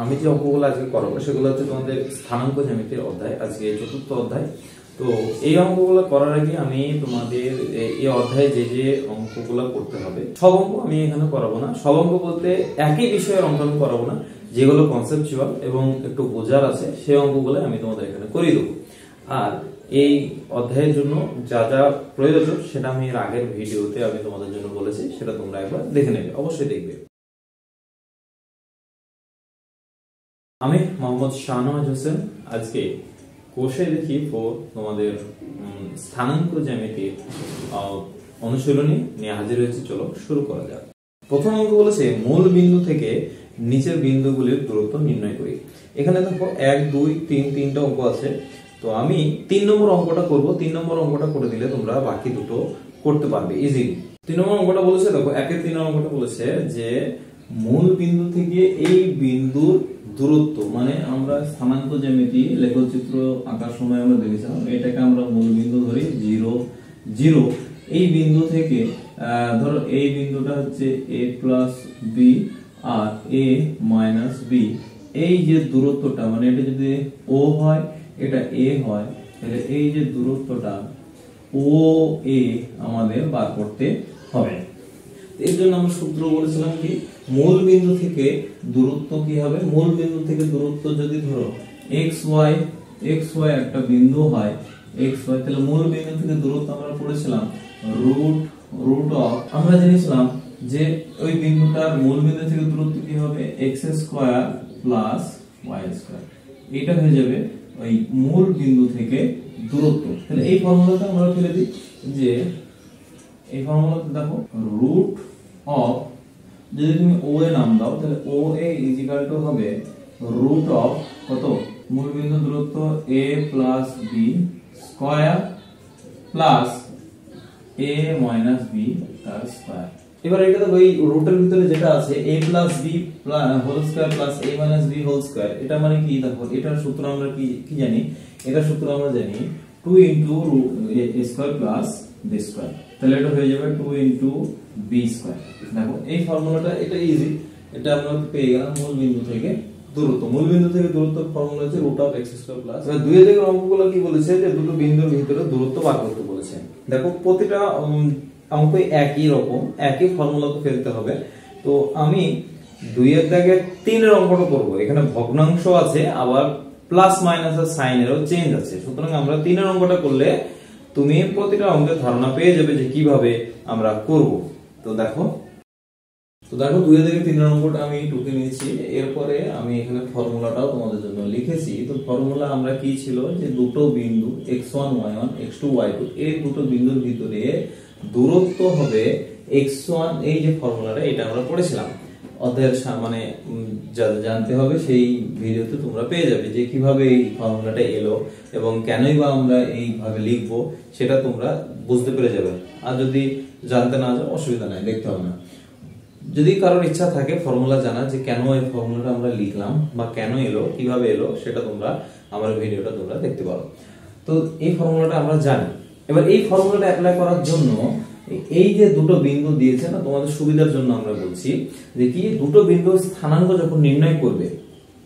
আমি যে অঙ্কগুলো আজকে করাবো সেগুলো হচ্ছে তোমাদের স্থানাঙ্ক জ্যামিতির অধ্যায়, আজকে চতুর্থ অধ্যায়। তো এই অঙ্কগুলো করার আগে আমি তোমাদের এই অধ্যায়ে যে যে অঙ্কগুলো করতে হবে সব অঙ্ক আমি এখানে করাবো না। সব অঙ্ক বলতে একই বিষয়ের অঙ্ক আমি করাবো না, যেগুলো কনসেপচুয়াল এবং একটু বোঝার আছে সেই অঙ্কগুলো আমি তোমাদের এখানে করিয়ে দেবো। আর এই অধ্যায়ের জন্য যা যা প্রয়োজন সেটা আমি এর আগের ভিডিওতে আমি তোমাদের জন্য বলেছি, সেটা তোমরা একবার দেখে নেবে, অবশ্যই দেখবে। আমি মোহাম্মদ শাহনওয়াজ হোসেন আজকে কোষে দেখি তোমাদের স্থানাঙ্ক জ্যামিতির অনুশীলনী নিয়ে হাজির হয়েছে। চলো শুরু করা যাক। প্রথম অঙ্ক বলেছে মূল বিন্দু থেকে নিচের বিন্দুগুলির দূরত্ব নির্ণয় করি। এখানে দেখো 1 2 3 তিনটা অঙ্ক আছে। তো আমি 3 নম্বর অঙ্কটা করব। 3 নম্বর অঙ্কটা করে দিলে তোমরা বাকি দুটো করতে পারবে ইজিলি। 3 নম্বর অঙ্কটা বলেছে, দেখো 1-3 নম্বর অঙ্কটা বলেছে যে মূল বিন্দু থেকে এই বিন্দুর দূরত্ব, মানে আমরা স্থানাঙ্ক জ্যামিতি লেখচিত্র আঁকার সময় আমরা দেখেছিলাম, এটাকে আমরা মূল বিন্দু ধরি 0 0। এই বিন্দু থেকে ধরো এই বিন্দুটা হচ্ছে a প্লাস b আর a মাইনাস b, এই যে দূরত্বটা, মানে এটা যদি o হয় এটা a হয়, তাহলে এই যে দূরত্বটা OA আমাদের বার করতে হবে। এর জন্য আমরা সূত্র বলেছিলাম কি, মূল বিন্দু থেকে দূরত্ব কি হবে, মূল বিন্দু থেকে দূরত্ব যদি ধরো xy একটা বিন্দু হয় xy, তাহলে মূল বিন্দু থেকে দূরত্ব আমরা পড়েছিলাম রুট অফ, আমরা জেনেছিলাম যে ওই বিন্দুটার মূল বিন্দু থেকে দূরত্ব কি হবে x square plus y square, এটা হয়ে যাবে ওই মূল বিন্দু থেকে দূরত্ব। তাহলে এই ফর্মুলাটা আমরা ফেলে দিই, যে এই ফর্মুলাতে দেখো রুট অফ, যদি তুমি ও এ নাম দাও তাহলে O A is equal to হবে রুট অফ কত, মূল বিন্দু দূরত্ব a plus b square plus a minus b তার স্কয়ার। এবার এটা তো ওই রুটের ভিতরে যেটা আছে a plus b whole square plus a minus b whole square, এটা মানে কি দেখো, এটার সূত্র আমরা কি জানি, এটার সূত্র আমরা জানি 2 into a square plus b square, তাহলে এটা হয়ে যাবে 2 ইনটু b স্কয়ার। দেখো এই ফর্মুলাটা, এটা ইজি, এটা আমরা পেয়ে গেলাম মূল বিন্দু থেকে দূরত্ব। মূল বিন্দু থেকে দূরত্বের ফর্মুলা হচ্ছে root of x square plus, এবার দুই এর অঙ্কগুলো কি বলেছে, যে দুটো বিন্দুর ভিতরে দূরত্ব বার করতে বলেছে। দেখো প্রতিটা অঙ্কই একই রকম, একই ফর্মুলাতে ফেলতে হবে। তো আমি 2 এর দাগে 3 এর অঙ্কটা করব। এখানে ভগ্নাংশ আছে, আবার প্লাস মাইনাস এর সাইনেরও চেঞ্জ আছে, সুতরাং আমরা 3 এর অঙ্কটা করলে তুমি প্রতিটা অঙ্কের ধারণা পেয়ে যাবে যে কিভাবে আমরা করব। তো দেখো 2 এর দাগে 3 এর অঙ্কটা আমি টুকে নিয়েছি। এরপরে আমি এখানে ফর্মুলাটাও তোমাদের জন্য লিখেছি। তো ফর্মুলা আমরা কি ছিল, যে দুটো বিন্দু x1 y1 x2 y2, এই দুটো বিন্দুর ভিতরে দূরত্ব হবে x1, এই যে ফর্মুলাটা এটা আমরা পড়েছিলাম অধ্যায়ের, মানে জানতে হবে সেই ভিডিওতে তোমরা পেয়ে যাবে যে কিভাবে এই ফর্মুলাটা এলো এবং কেনই বা আমরা এইভাবে লিখবো, সেটা তোমরা বুঝতে পেরে যাবে। আর যদি জানতে না যাও অসুবিধা নাই, দেখতে হবে না। যদি কারোর ইচ্ছা থাকে ফর্মুলা জানা, যে কেন এই ফর্মুলাটা আমরা লিখলাম বা কেন এলো, কিভাবে এলো, সেটা তোমরা আমার ভিডিওটা তোমরা দেখতে পারো। তো এই ফর্মুলাটা আমরা জানি। এবার এই ফর্মুলাটা অ্যাপ্লাই করার জন্য এই যে দুটো বিন্দু দিয়েছে না, তোমাদের সুবিধার জন্য আমরা বলছি যে কি, দুটো বিন্দুর স্থানাঙ্ক যখন নির্ণয় করবে,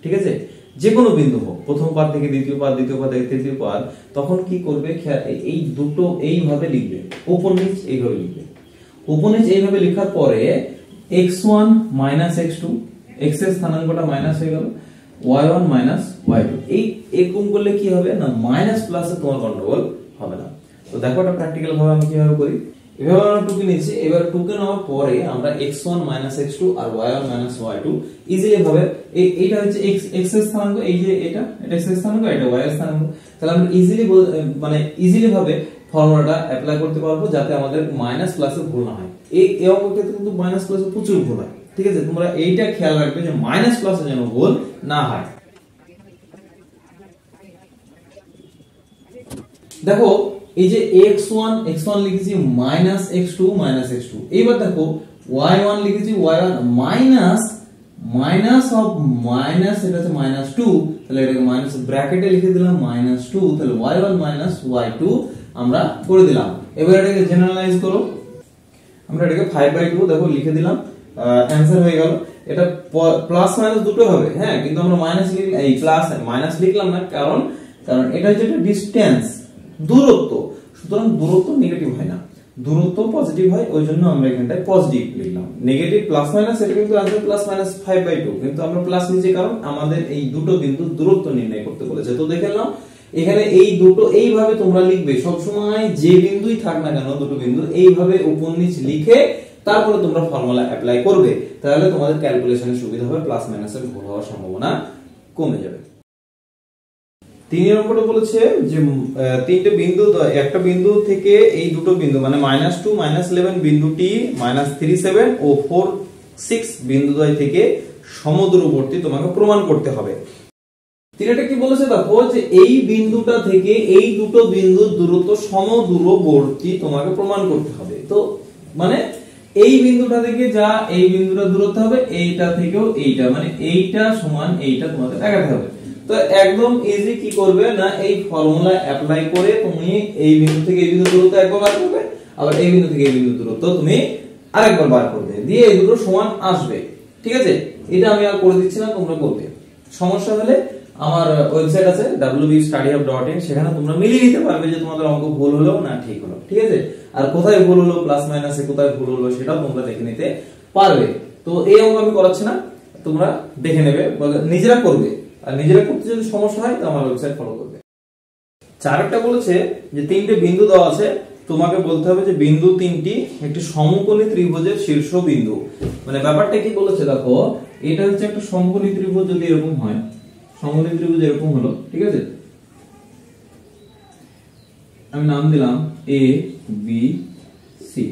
ঠিক আছে, যে কোনো বিন্দু হোক, প্রথম পাদ থেকে দ্বিতীয় পাদ, দ্বিতীয় পাদ থেকে তৃতীয় পাদ, তখন কি করবে, এই দুটো এইভাবে লিখবে, উপর নিচ এইভাবে লিখবে। উপর নিচ এইভাবে লেখার পরে x1 মাইনাস x2, x এর স্থানাঙ্কটা মাইনাস হয়ে গেল, y1 মাইনাস y2, এই এরকম করলে কি হবে না, মাইনাস প্লাসে তোমার গন্ডগোল হবে না। তো দেখো এটা প্র্যাকটিক্যাল ভাবে আমি কিভাবে করি। এভাবে আমরা টুকে নিয়েছি। এবার টুকে নেওয়ার পরে আমরা x1 মাইনাস x2 আর y1 মাইনাস y2 ইজিলি ভাবে, এইটা হচ্ছে x এর স্থানাঙ্ক, এই যে এটা x এর স্থানাঙ্ক, এটা y এর স্থানাঙ্ক, তাহলে আমরা ইজিলি ভাবে ফর্মুলাটা অ্যাপ্লাই করতে পারবো, যাতে আমাদের মাইনাস প্লাসে ভুল না হয়। এই অঙ্কের কিন্তু মাইনাস প্লাসে প্রচুর ভুল হয়, ঠিক আছে, তোমরা এইটা খেয়াল রাখবে যে মাইনাস প্লাসে যেন ভুল না হয়। দেখো এই যে x1 লিখেছি মাইনাস x2 মাইনাস x2, এইবার দেখো y1 লিখেছি y1 মাইনাস অফ মাইনাস, এটা হচ্ছে -2, তাহলে এটাকে মাইনাস ব্র্যাকেটে লিখে দিলাম -2, তাহলে y1 মাইনাস y2 আমরা করে দিলাম। এবার এটাকে জেনারেলাইজ করো, আমরা এটাকে 5/2 দেখো লিখে দিলাম, অ্যানসার হয়ে গেল। এটা প্লাস মাইনাস দুটো হবে, হ্যাঁ, কিন্তু আমরা মাইনাস এই প্লাস মাইনাস লিখলাম না, কারণ এটা হচ্ছে একটা ডিসটেন্স, দূরত্ব। সুতরাং দূরত্ব নেগেটিভ হয় না, দূরত্ব পজিটিভ হয়, ওই জন্য আমরা এখানটায় পজিটিভ লিখলাম। নেগেটিভ প্লাস মাইনাস এটা কিন্তু আসবে প্লাস মাইনাস 5/2, কিন্তু আমরা প্লাস নিচে কারণ আমাদের এই দুটো বিন্দু দূরত্ব নির্ণয় করতে বলেছে। তো দেখে নাও এখানে এই দুটো এইভাবে তোমরা লিখবে, সব সময় যে বিন্দুই থাক না কেন দুটো বিন্দু এইভাবে উপর নিচ লিখে তারপরে তোমরা ফর্মুলা অ্যাপ্লাই করবে, তাহলে তোমাদের ক্যালকুলেশনে সুবিধা হবে, প্লাস মাইনাসের ভুল হওয়ার সম্ভাবনা কমে যাবে। 3 নম্বরে বলেছে যে তিনটে বিন্দু, একটা বিন্দু থেকে এই দুটো বিন্দু মানে -2 -11 বিন্দুটি -37 ও 4 6 বিন্দুদ্বয় থেকে সমদূরবর্তী তোমাকে প্রমাণ করতে হবে। তিনটা কি বলেছে দেখো, যে এই বিন্দুটা থেকে এই দুটো বিন্দুর দূরত্ব সমদূরবর্তী তোমাকে প্রমাণ করতে হবে। তো মানে এই বিন্দুটা থেকে যা এই বিন্দুটা দূরত্ব হবে, এইটা থেকেও এইটা, মানে এইটা সমান এইটা তোমাকে দেখাতে হবে। তো একদম ইজি, কি করবে না, এই ফর্মুলা অ্যাপ্লাই করে তুমি এই বিন্দু থেকে এই বিন্দু দূরত্ব একবার বার করবে, আবার এই বিন্দু থেকে এই বিন্দু দূরত্ব তুমি আরেকবার বার করবে, দিয়ে এই দুটো সমান আসবে। ঠিক আছে, এটা আমি আর করে দিচ্ছি না, তোমরা করবে। সমস্যা হলে আমার ওয়েবসাইট আছে www.studyhub.in, সেখানে তোমরা মিলিয়ে নিতে পারবে যে তোমাদের অঙ্ক ভুল হলো না ঠিক হলো। ঠিক আছে, আর কোথায় ভুল হলো, প্লাস মাইনাসে কোথায় ভুল হলো সেটাও তোমরা দেখে নিতে পারবে। তো এই অঙ্ক আমি করাচ্ছি না, তোমরা দেখে নেবে, নিজেরা করবে, আর নিজেরা করতে যদি সমস্যা হয় তো আমার ওয়েবসাইট ফলো করবে। 4টা বলেছে যে তিনটে বিন্দু দেওয়া আছে, তোমাকে বলতে হবে যে বিন্দু তিনটি একটি সমকোণী ত্রিভুজের শীর্ষ বিন্দু। মানে ব্যাপারটা কি বলেছে দেখো, এটা হচ্ছে একটা সমকোণী ত্রিভুজ, যদি এরকম হয়, সমকোণী ত্রিভুজ এরকম হলো, ঠিক আছে, আমি নাম দিলাম এ বি সি।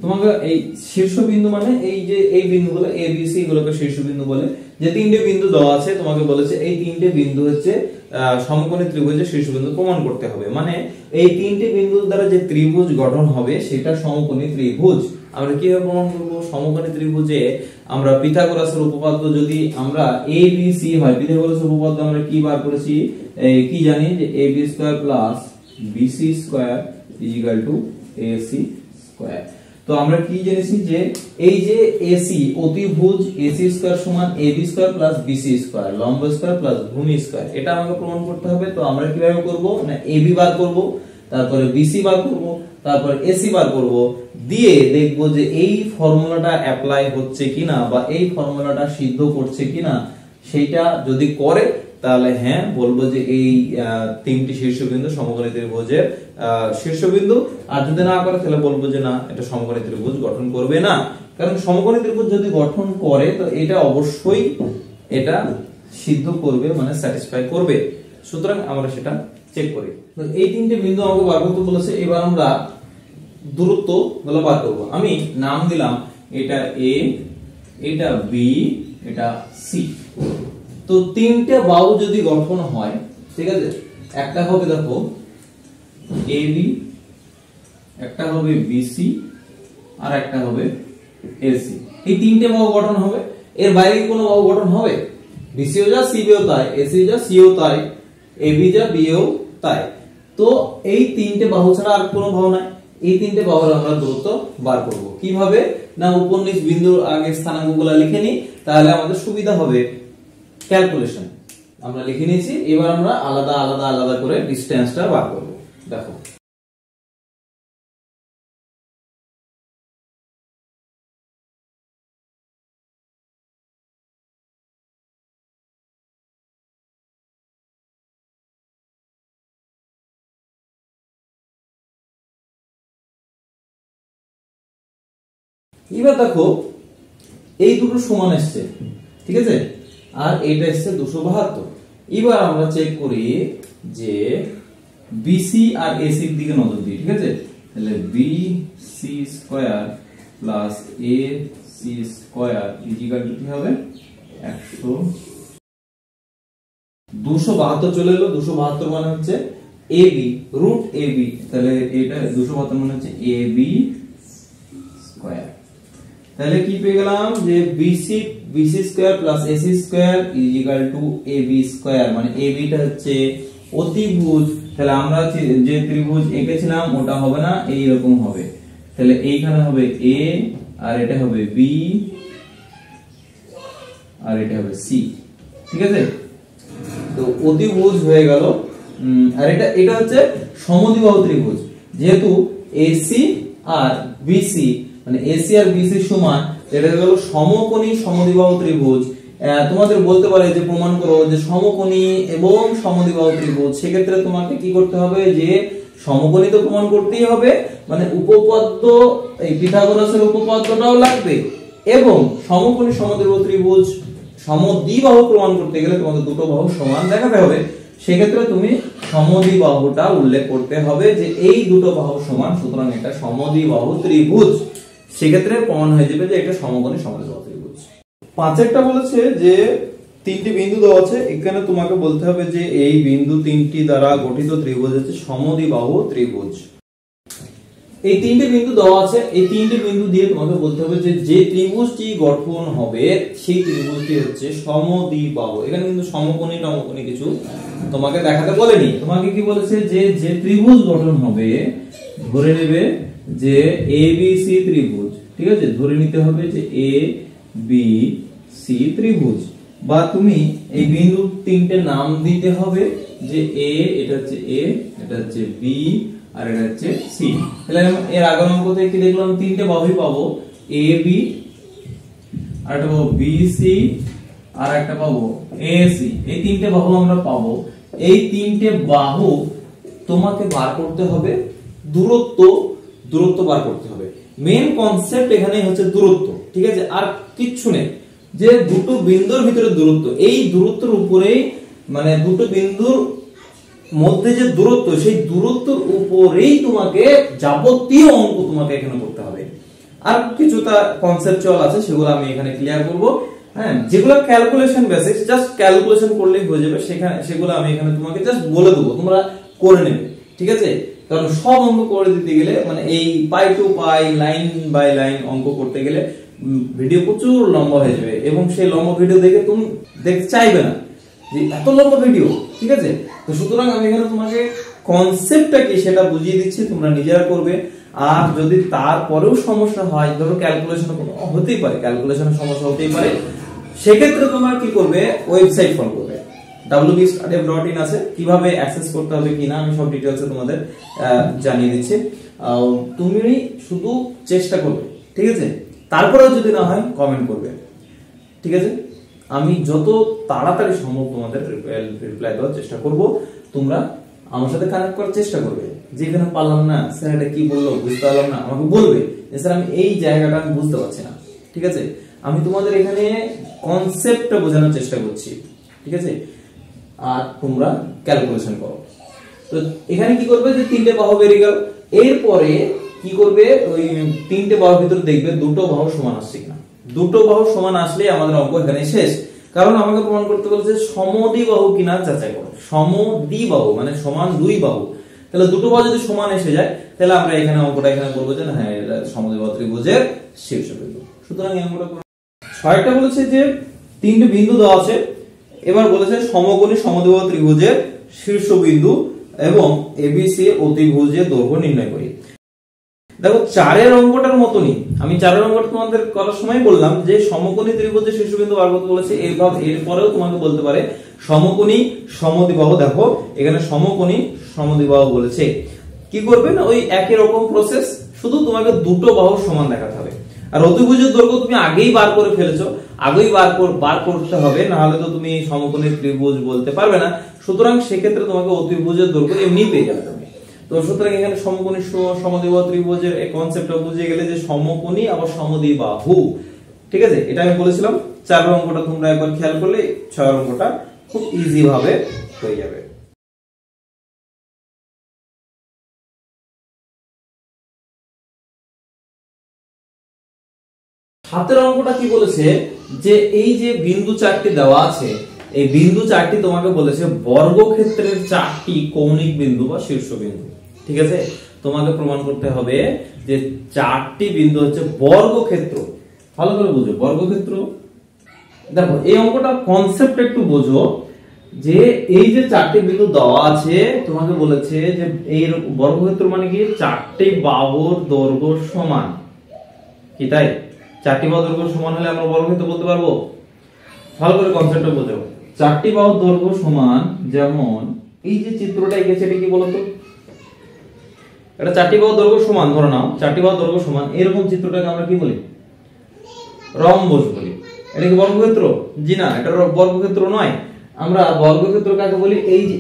তোমাকে এই শীর্ষবিন্দু মানে এই যে এই বিন্দুগুলো এ বি সি এগুলোকে শীর্ষবিন্দু বলে। যে তিনটে বিন্দু দেওয়া আছে তোমাকে বলেছে এই তিনটে বিন্দু হচ্ছে সমকোণী ত্রিভুজের শীর্ষবিন্দু প্রমাণ করতে হবে। মানে এই তিনটে বিন্দুর দ্বারা যে ত্রিভুজ গঠন হবে সেটা সমকোণী ত্রিভুজ। আমরা কিভাবে প্রমাণ করব? সমকোণী ত্রিভুজে আমরা পিথাগোরাসের উপপাদ্য, যদি আমরা এ বি সি হয়, পিথাগোরাসের উপপাদ্য আমরা কি বার করেছি, কি জানি যে a b square plus bc square equal to ac square. তো আমরা কি জেনেছি যে এই যে AC অতিভুজ AC স্কয়ার সমান AB square plus BC square, লম্ব স্কয়ার প্লাস ভূমি স্কয়ার, এটা আমাকে প্রমাণ করতে হবে। তো আমরা কিভাবে করব না, AB বার করব, তারপরে BC বার করব, তারপর AC বার করব, দিয়ে দেখব যে এই ফর্মুলাটা অ্যাপ্লাই হচ্ছে কিনা বা এই ফর্মুলাটা সিদ্ধ করছে কিনা। সেইটা যদি করে তাহলে হ্যাঁ বলবো যে এই তিনটি শীর্ষবিন্দু সমকোণী ত্রিভুজের শীর্ষবিন্দু, আর যদি না করে তাহলে বলবো যে না, এটা সমকোণী ত্রিভুজ গঠন করবে না। কারণ সমকোণী ত্রিভুজ যদি গঠন করে তো এটা অবশ্যই এটা সিদ্ধ করবে, মানে স্যাটিসফাই করবে। সুতরাং আমরা সেটা চেক করি। তো এই তিনটে বিন্দু আমাকে বার করতে বলেছে, এবার আমরা দূরত্ব গুলো বার করব। আমি নাম দিলাম এটা এ, এটা বি, এটা সি। তো তিনটে বাহু যদি গঠন হয়, ঠিক আছে, একটা হবে দেখো AB, একটা হবে BC, আর একটা হবে AC। এই তিনটে বাহু গঠন হবে, এর বাইরে কোনো বাহু গঠন হবে? BCও যা CBও তাই, ACও যা Cও তাই, AB যা Bও তাই। তো এই তিনটে বাহু ছাড়া আর কোনো বাহু নাই। এই তিনটে বাহুর আমরা দূরত্ব বার করব কিভাবে না, উপর নিচ বিন্দুর আগে স্থানাঙ্কগুলো লিখে নিই, তাহলে আমাদের সুবিধা হবে ক্যালকুলেশন। আমরা লিখে নিয়েছি, এবার আমরা আলাদা আলাদা আলাদা করে ডিসটেন্সটা বার করব। দেখো এবার দেখো এই দুটো সমান এসছে, ঠিক আছে, আর এটা এসছে 272। এবার আমরা চেক করি যে BC আর AC এর দিকে নজর দিই, ঠিক আছে, তাহলে BC square plus AC square equal to কি হবে 272 চলে এলো। 272 মানে হচ্ছে AB রুট AB, তাহলে এটা 272 মানে হচ্ছে AB স্কয়ার। তাহলে কি পেয়ে গেলাম যে BC square plus AC square equal to AB square, মানে AB টা হচ্ছে অতিভুজ। তাহলে আমরা যে ত্রিভুজ এঁকেছিলাম ওটা হবে না, এই রকম হবে। তাহলে এইখানে হবে A আর এটা হবে B, আর এটা হবে সি। ঠিক আছে, তো অতিভুজ হয়ে গেল। আর এটা হচ্ছে সমদ্বিবাহু ত্রিভুজ, যেহেতু এসি আর বিসি মানে এসি আর বিসি সমান, এটা হলো সমকোণী সমদ্বিবাহু ত্রিভুজ। তোমাদের বলতে পারে যে প্রমাণ করো যে সমকোণী এবং সমদ্বিবাহু ত্রিভুজ, সেক্ষেত্রে তোমাকে কি করতে হবে, যে সমকোণী তো প্রমাণ করতেই হবে, মানে উপপাদ্য এই পিথাগোরাসের উপপাদ্যটাও লাগবে, এবং সমকোণী সমদ্বিবাহু ত্রিভুজ সমদ্বিবাহু প্রমাণ করতে গেলে তোমাদের দুটো বাহু সমান দেখাতে হবে। সেক্ষেত্রে তুমি সমদ্বিবাহুটা উল্লেখ করতে হবে যে এই দুটো বাহু সমান, সুতরাং এটা সমদ্বিবাহু ত্রিভুজ। সেক্ষেত্রে প্রমাণ হয়ে যাবে যে এটা সমকোণী সমদ্বিবাহু ত্রিভুজ। পাঁচেরটা বলেছে যে তিনটি বিন্দু দেওয়া আছে, এখানে তোমাকে বলতে হবে যে এই বিন্দু তিনটি দ্বারা গঠিত ত্রিভুজ হচ্ছে সমদ্বিবাহু ত্রিভুজ। এই তিনটি বিন্দু দেওয়া আছে, এই তিনটি বিন্দু দিয়ে তোমাকে বলতে হবে যে যে ত্রিভুজটি গঠন হবে সেই ত্রিভুজটি হচ্ছে সমদ্বিবাহু। এখানে কিন্তু সমকোণী টমকোণী কিছু তোমাকে দেখাতে বলেনি, তোমাকে কি বলেছে যে যে ত্রিভুজ গঠন হবে, ধরে নেবে যে এ বি সি ত্রিভুজ। ঠিক আছে, ধরে নিতে হবে যে এ বি সি ত্রিভুজ, বা তুমি এই বিন্দু তিনটে নাম দিতে হবে যে এ, এটা হচ্ছে এ, এটা হচ্ছে বি, আর এটা হচ্ছে সি। তাহলে এর আগের অঙ্কতে কি দেখলাম, তিনটে বাহুই পাবো, এ বি, আর একটা পাবো বি সি, আর একটা পাবো এ সি। এই তিনটে বাহু আমরা পাবো। এই তিনটে বাহু তোমাকে বার করতে হবে দূরত্ব বার করতে হবে। মেন কনসেপ্ট এখানে হচ্ছে দূরত্ব। ঠিক আছে, আর কিচ্ছু নেই, যে দুটো বিন্দুর ভিতরে দূরত্ব, এই দূরত্বের উপরেই মানে দুটো বিন্দুর মধ্যে যে দূরত্ব, সেই দূরত্বের উপরেই তোমাকে যাবতীয় অঙ্ক তোমাকে এখানে করতে হবে। আর কিছুটা কনসেপচুয়াল আছে, সেগুলো আমি এখানে ক্লিয়ার করব। হ্যাঁ, যেগুলো ক্যালকুলেশন বেসিক, জাস্ট ক্যালকুলেশন করলেই হয়ে যাবে, সেগুলো আমি এখানে তোমাকে জাস্ট বলে দেবো, তোমরা করে নেবে। ঠিক আছে, কারণ সব অঙ্ক করে দিতে গেলে মানে এই পাই টু পাই, লাইন বাই লাইন অঙ্ক করতে গেলে ভিডিও প্রচুর লম্বা হয়ে যাবে, এবং সেই লম্বা ভিডিও দেখে তুমি দেখতে চাইবে না যে এত লম্বা ভিডিও। ঠিক আছে, তো সুতরাং আমি এখানে তোমাকে কনসেপ্টটা কি সেটা বুঝিয়ে দিচ্ছি, তোমরা নিজেরা করবে। আর যদি তারপরেও সমস্যা হয়, ধরো ক্যালকুলেশন হতেই পারে, ক্যালকুলেশনের সমস্যা হতেই পারে, সেক্ষেত্রে তোমরা কি করবে, ওয়েবসাইট ফলো করবে, wbstudy.in আছে, কিভাবে অ্যাক্সেস করতে হবে কিনা আমি সব ডিটেইলসে তোমাদের জানিয়ে দিচ্ছি। তুমি শুধু চেষ্টা করবে। ঠিক আছে, তারপরেও যদি না হয় কমেন্ট করবে। ঠিক আছে, আমি যত তাড়াতাড়ি সম্ভব তোমাদের রিপ্লাই দেওয়ার চেষ্টা করব। তোমরা আমার সাথে কানেক্ট করার চেষ্টা করবে, যেখানে পারলাম না, স্যার এটা কি বললো বুঝতে পারলাম না, আমাকে বলবে যে স্যার আমি এই জায়গাটা আমি বুঝতে পারছি না। ঠিক আছে, আমি তোমাদের এখানে কনসেপ্টটা বোঝানোর চেষ্টা করছি। ঠিক আছে, আর তোমরা ক্যালকুলেশন করো। তো এখানে কি করবে, যে তিনটে বাহু বেরিয়ে গেল, এরপরে কি করবে, ওই তিনটে বাহুর ভিতরে দেখবে দুটো বাহু সমান আসছে কিনা। দুটো বাহু সমান আসলে আমাদের অঙ্ক এখানে শেষ, কারণ আমাকে প্রমাণ করতে বলেছে সমদ্বিবাহু কিনা যাচাই করো। সমদ্বিবাহু মানে সমান দুই বাহু, তাহলে দুটো বাহু যদি সমান এসে যায়, তাহলে আমরা এখানে অঙ্কটা এখানে করবো যে হ্যাঁ এটা সমদ্বিবাহু ত্রিভুজের শীর্ষবিন্দু। সুতরাং এই অঙ্কটা ছয়টা বলেছে যে তিনটে বিন্দু দেওয়া আছে, এবার বলেছে সমকোণী সমদ্বিবাহু ত্রিভুজের শীর্ষবিন্দু এবং এবিসি অতিভুজের দৈর্ঘ্য নির্ণয় করি। দেখো, চারের অঙ্কটার মতনই আমি চারের অঙ্কটা তোমাদের করার সময় বললাম যে সমকোণী ত্রিভুজের শীর্ষবিন্দু বার করতে বলেছে, এরপরেও তোমাকে বলতে পারে সমকোণী সমদ্বিবাহু। দেখো এখানে সমকোণী সমদ্বিবাহু বলেছে, কি করবে না, ওই একই রকম প্রসেস, শুধু তোমাকে দুটো বাহু সমান দেখাতে হবে। আর অতিভুজের দৈর্ঘ্য তুমি আগেই বার করে ফেলেছো, আগেই বার করতে হবে, না হলে তো তুমি সমকোণী ত্রিভুজ বলতে পারবে না। সুতরাং সেক্ষেত্রে তোমাকে অতিভুজের দৈর্ঘ্য এমনি পেয়ে যাবে তুমি। তো সুতরাং এখানে সমকোণী সমদ্বিবাহু ত্রিভুজের এই কনসেপ্টটা বুঝে গেলে যে সমকোণী আবার সমদ্বিবাহু। ঠিক আছে, এটা আমি বলেছিলাম। চারের অঙ্কটা তোমরা একবার খেয়াল করলে ছয়ের অঙ্কটা খুব ইজি ভাবে হয়ে যাবে। হাতের অঙ্কটা কি বলেছে, যে এই যে বিন্দু চারটি দেওয়া আছে, এই বিন্দু চারটি তোমাকে বলেছে বর্গক্ষেত্রের চারটি কৌণিক বিন্দু বা শীর্ষবিন্দু। ঠিক আছে, তোমাকে প্রমাণ করতে হবে যে চারটি বিন্দু হচ্ছে বর্গক্ষেত্র। ভালো করে বুঝো, বর্গক্ষেত্র। দেখো এই অঙ্কটা কনসেপ্ট একটু বোঝো, যে এই যে চারটি বিন্দু দেওয়া আছে, তোমাকে বলেছে যে এই বর্গক্ষেত্র মানে কি, চারটি বাহুর দৈর্ঘ্য সমান। কি তাই? চারটি বাহুর দৈর্ঘ্য সমান হলে আমরা বর্গক্ষেত্র বলতে পারবো। ভালো করে কনসেপ্টটা বোঝো। চারটি বাহুর দৈর্ঘ্য সমান, যেমন এই যে চিত্রটা এঁকেছে এটা কি বলতো, এটা চারটি বাহুর দৈর্ঘ্য সমান, ধরে নাও চারটি বাহুর দৈর্ঘ্য সমান, এরকম চিত্রটাকে আমরা কি বলি, রম্বস বলি। এটা কি বর্গক্ষেত্র? জি না, এটা বর্গক্ষেত্র নয়। আমরা বর্গক্ষেত্র কাকে বলি? এই যে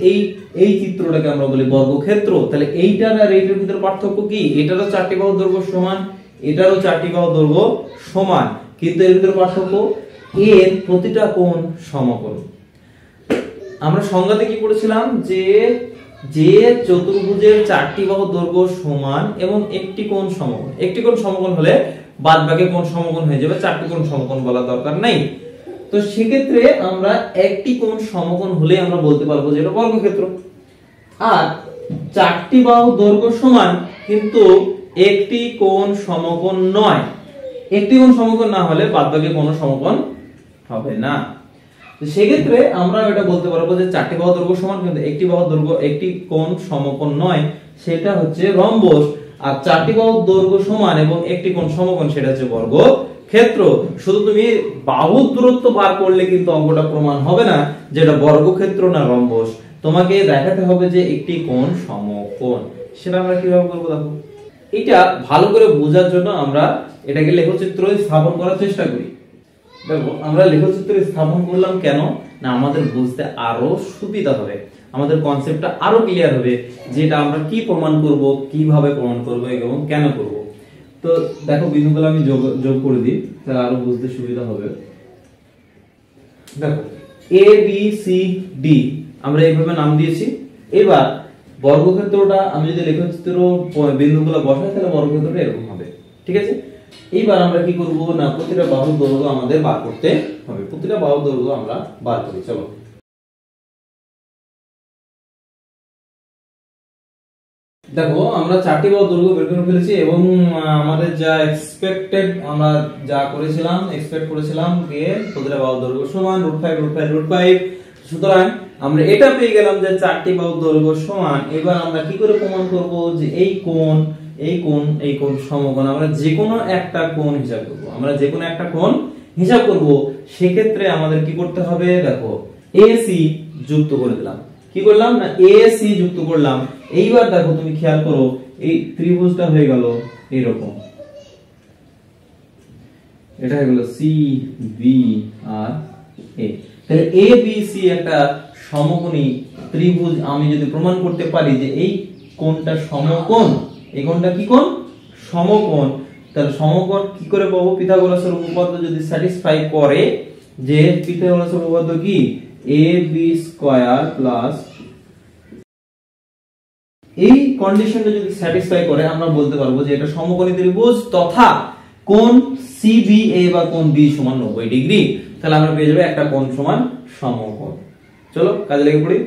এই চিত্রটাকে আমরা বলি বর্গক্ষেত্র। তাহলে এইটার আর এইটার ভিতরে পার্থক্য কি? এটারও চারটি বাহুর দৈর্ঘ্য সমান, এটারও চারটি বাহুর দৈর্ঘ্য সমান, কিন্তু এর ভিতরে পার্থক্য এর প্রতিটা কোণ সমকোণ। আমরা সংজ্ঞাতে কি পড়েছিলাম যে যে চতুর্ভুজের চারটি বাহুর দৈর্ঘ্য সমান এবং একটি কোণ সমকোণ, একটি কোণ সমকোণ হলে বাদ বাকি কোণ সমকোণ হয়ে যাবে, চারটি কোণ সমকোণ বলার দরকার নেই। তো সেক্ষেত্রে আমরা একটি কোণ সমকোণ হলে আমরা বলতে পারবো যে এটা বর্গক্ষেত্র। আর চারটি বাহু দৈর্ঘ্য সমান কিন্তু একটি কোণ সমকোণ নয়, একটি কোণ সমকোণ না হলে বাদবাকি কোণ সমকোণ হবে না। তো সেক্ষেত্রে আমরা এটা বলতে পারবো যে চারটি বাহু দৈর্ঘ্য সমান কিন্তু একটি বাহু দৈর্ঘ্য একটি কোণ সমকোণ নয়, সেটা হচ্ছে রম্বস। আর চারটি বাহু দৈর্ঘ্য সমান এবং একটি কোণ সমকোণ, সেটা হচ্ছে বর্গক্ষেত্র। শুধু তুমি বাহুর দূরত্ব বার করলে কিন্তু অঙ্কটা প্রমাণ হবে না যে এটা বর্গক্ষেত্র না রম্বস, তোমাকে দেখাতে হবে যে একটি কোণ সমকোণ। সেটা আমরা কিভাবে করবো দেখো। এটা ভালো করে বোঝার জন্য আমরা এটাকে লেখচিত্রে স্থাপন করার চেষ্টা করি। দেখো আমরা লেখচিত্রে স্থাপন করলাম কেন না, আমাদের বুঝতে আরো সুবিধা হবে, আমাদের কনসেপ্টটা আরো ক্লিয়ার হবে যে এটা আমরা কি প্রমাণ করব, কিভাবে প্রমাণ করব এবং কেন করব। তো দেখো বিন্দুগুলো আমি যোগ করে দিই, তাহলে আরো বুঝতে সুবিধা হবে। দেখো এ বি সি ডি আমরা এইভাবে নাম দিয়েছি। এবার বর্গক্ষেত্রটা আমি যদি লেখচিত্র বিন্দুগুলো বসাই তাহলে বর্গক্ষেত্রটা এরকম হবে, ঠিক আছে। এইবার আমরা কি করব না, প্রতিটা বাহুর দৈর্ঘ্য আমাদের বার করতে হবে। প্রতিটা বাহুর দৈর্ঘ্য আমরা বার করি, চলো। দেখো আমরা চারটি বাহুর দৈর্ঘ্য বের করে ফেলেছি এবং আমাদের যা এক্সপেক্টেড, আমরা যা করেছিলাম এক্সপেক্ট করেছিলাম যে প্রতিটা বাহুর দৈর্ঘ্য সমান √5 সুতরাং আমরা এটা পেয়ে গেলাম যে চারটি বাহুর দৈর্ঘ্য সমান। এবার আমরা কি করে প্রমাণ করব যে এই কোণ সমকোণ, আমরা যে কোনো একটা কোণ হিসাব করব, আমরা যে কোনো একটা কোণ হিসাব করব। সেক্ষেত্রে আমাদের কি করতে হবে, দেখো AC যুক্ত করে দিলাম, কি করলাম না AC যুক্ত করলাম। এইবার দেখো তুমি খেয়াল করো এই ত্রিভুজটা হয়ে গেল এরকম, এটা হয়ে গেল CBRA। তাহলে ABC একটা সমকোণী ত্রিভুজ। আমি যদি প্রমাণ করতে পারি যে এই কোণটা সমকোণ, এই কোণটা কি কোণ, সমকোণ, তাহলে সমকোণ কি করে পাবো, পিথাগোরাসের উপপাদ্য যদি স্যাটিসফাই করে, যে পিথাগোরাসের উপপাদ্য কি AB² এই কন্ডিশনটা যদি স্যাটিসফাই করে আমরা বলতে পারবো যে এটা সমকোণী ত্রিভুজ তথা কোণ CBA বা কোণ B সমান 90 ডিগ্রি। তাহলে আমরা পেয়ে যাবো একটা কোণ সমান সমকোণ। চলো কাজে লেগে পড়ি।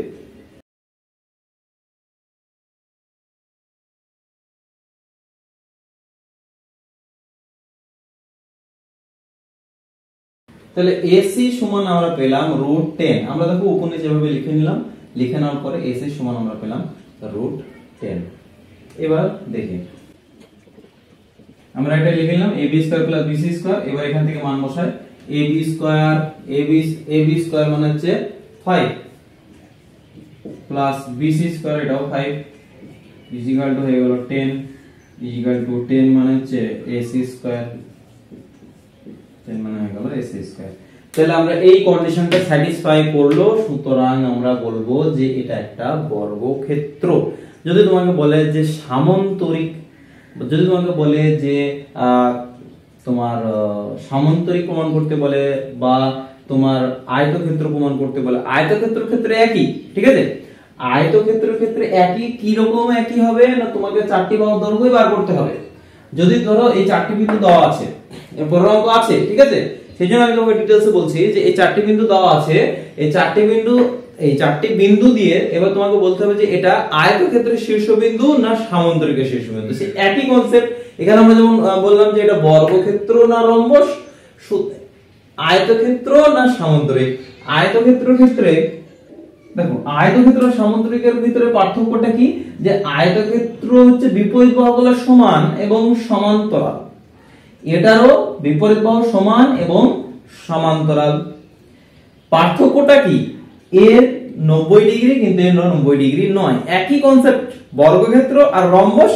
তাহলে AC সমান আমরা পেলাম √10। আমরা দেখো উপরে যেভাবে লিখে নিলাম, লিখে নেওয়ার পরে AC সমান আমরা পেলাম √10। এবার দেখি আমরা এটা লিখে নিলাম AB² + BC²। এবার এখান থেকে মান বসাই, AB² মানে হচ্ছে 5 প্লাস BC² এটাও 5 ইকুয়াল টু হয়ে গেল 10 ইকুয়াল টু 10 মানে হচ্ছে AC², 10 মানে হয়ে গেল AC²। তাহলে আমরা এই কন্ডিশনটা স্যাটিসফাই করলো, সুতরাং আমরা বলবো যে এটা একটা বর্গক্ষেত্র। যদি তোমাকে বলে যে সামান্তরিক, যদি তোমাকে বলে যে তোমার সামান্তরিক প্রমাণ করতে বলে বা তোমার আয়তক্ষেত্র প্রমাণ করতে বলে, আয়তক্ষেত্রের ক্ষেত্রে একই, ঠিক আছে। আয়তক্ষেত্রের ক্ষেত্রে একই, কি রকম একই হবে না, তোমাকে চারটি বাহুর দৈর্ঘ্য বার করতে হবে। যদি ধরো এই চারটি বিন্দু দেওয়া আছে, এর পূর্ণাঙ্ক আছে, ঠিক আছে, সেজন্য আমি তোমাকে ডিটেইলসে বলছি যে এই চারটি বিন্দু দেওয়া আছে, এই চারটি বিন্দু দিয়ে এবার তোমাকে বলতে হবে যে এটা আয়তক্ষেত্রের শীর্ষবিন্দু না সামান্তরিকের শীর্ষবিন্দু। সেই একই কনসেপ্ট এখানে আমরা যেমন বললাম যে এটা বর্গক্ষেত্র না রম্বস, আয়তক্ষেত্র না সামান্তরিক। আয়তক্ষেত্রের ক্ষেত্রে দেখো আয়তক্ষেত্র আর সামান্তরিকের ভিতরে পার্থক্যটা কি, যে আয়তক্ষেত্র হচ্ছে বিপরীত বাহুগুলো সমান এবং সমান্তরাল, এটারও বিপরীত বাহু সমান এবং সমান্তরাল। পার্থক্যটা কি, এর 90 ডিগ্রি কিন্তু এর 90 ডিগ্রি নয়। একই কনসেপ্ট, বর্গক্ষেত্র আর রম্বস,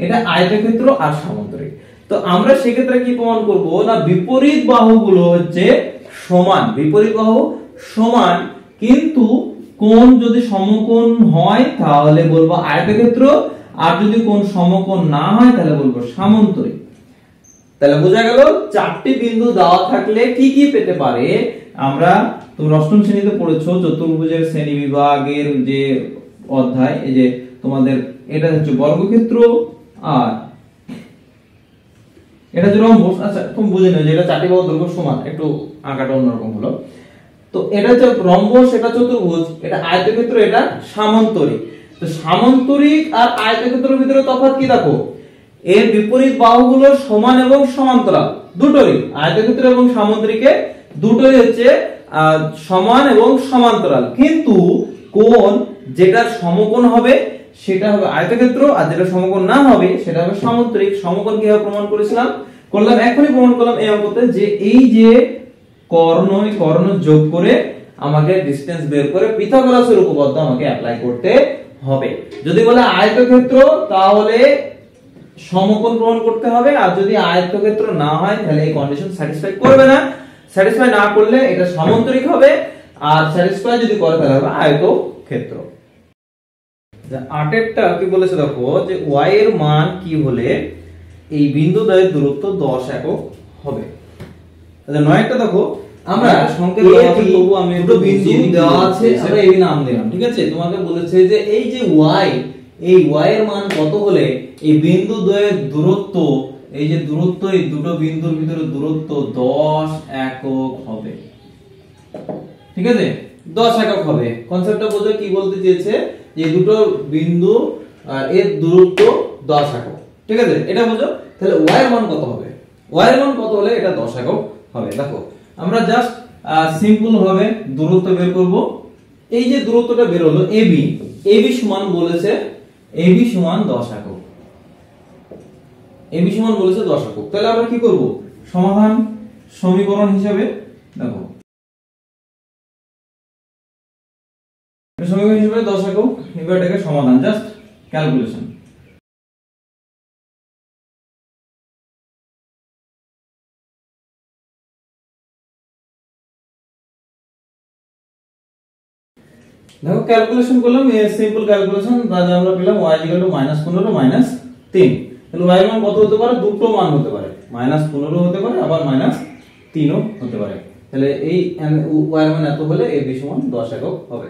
এটা আয়তক্ষেত্র আর সামান্তরিক। তো আমরা সেক্ষেত্রে কি প্রমাণ করব না, বিপরীত বাহুগুলো হচ্ছে সমান, বিপরীত বাহু সমান, কিন্তু কোণ যদি সমকোণ হয় তাহলে বলবো আয়তক্ষেত্র, আর যদি কোণ সমকোণ না হয় তাহলে বলবো সামান্তরিক। তাহলে বোঝা গেল চারটি বিন্দু দেওয়া থাকলে কি কি পেতে পারে। আমরা তোমরা অষ্টম শ্রেণীতে পড়েছো চতুর্ভুজের শ্রেণী বিভাগের যে অধ্যায়, এই যে তোমাদের এটা হচ্ছে বর্গক্ষেত্র আর এটা হচ্ছে রম্বস। আচ্ছা তুমি বুঝে নাও যে এটা চারটি বাহুর দৈর্ঘ্য সমান, একটু আঁকাটা অন্যরকম হলো। তো এটা হচ্ছে রম্বস, এটা চতুর্ভুজ, এটা আয়তক্ষেত্র, এটা সামান্তরিক। তো সামান্তরিক আর আয়তক্ষেত্রের ভিতরে তফাৎ কি দেখো, এর বিপরীত বাহুগুলো সমান এবং সমান্তরাল দুটোই, আয়তক্ষেত্র এবং সামান্তরিকে দুটোই হচ্ছে সমান এবং সমান্তরাল, কিন্তু কোণ যেটা সমকোণ হবে সেটা হবে আয়তক্ষেত্র, আর যেটা সমকোণ না হবে সেটা হবে সামান্তরিক। সমকোণ কিভাবে প্রমাণ করেছিলাম, করলাম এখনই প্রমাণ করলাম এই অঙ্কতে, যে এই যে কর্ণ যোগ করে আমাকে ডিসটেন্স বের করে পিথাগোরাসের উপপাদ্য আমাকে অ্যাপ্লাই করতে হবে। যদি বলে আয়তক্ষেত্র তাহলে সমকোণ প্রমাণ করতে হবে, আর যদি আয়তক্ষেত্র না হয় তাহলে এই কন্ডিশন স্যাটিসফাই করবে না। স্যাটিসফাই না করলে এটা সামান্তরিক হবে, আর স্যাটিসফাই যদি করে তাহলে হবে আয়তক্ষেত্র। আটেরটা কি বলেছে দেখো, যে y এর মান কি হলে এই বিন্দু দ্বয়ের দূরত্ব 10 একক হবে। তাহলে 9টা দেখো, আমরা সংকেত তবু আমি দুটো বিন্দু দেওয়া আছে, আমরা এই নাম দিলাম, ঠিক আছে। তোমাকে বলেছে যে এই যে y, এই y এর মান কত হলে এই বিন্দু দ্বয়ের দূরত্ব, এই যে দূরত্ব, এই দুটো বিন্দুর ভিতরে দূরত্ব 10 একক হবে, ঠিক আছে। 10 একক হবে। কনসেপ্টটা বোঝো কি বলতে চেয়েছে, যে দুটো বিন্দু এর দূরত্ব 10 একক, ঠিক আছে, এটা বোঝো। তাহলে y এর মান কত হবে, y এর মান কত হলে এটা 10 একক হবে। দেখো আমরা জাস্ট সিম্পল ভাবে দূরত্ব বের করব। এই যে দূরত্বটা বের হলো AB সমান বলেছে, AB সমান 10 একক, AB সমান বলেছে 10 একক। তাহলে আমরা কি করব, সমাধান সমীকরণ হিসাবে দেখো, সমীকরণ হিসাবে 10 একক, এবার এটাকে সমাধান, জাস্ট ক্যালকুলেশন। দেখো ক্যালকুলেশন করলাম, সিম্পল ক্যালকুলেশন, তাহলে আমরা পেলাম y = -15 -3। তাহলে y এর মান কত হতে পারে, দুটো মান হতে পারে, -15 হতে পারে, আবার -3ও হতে পারে। তাহলে এই y এর মান এত হলে AB সমান 10 একক হবে।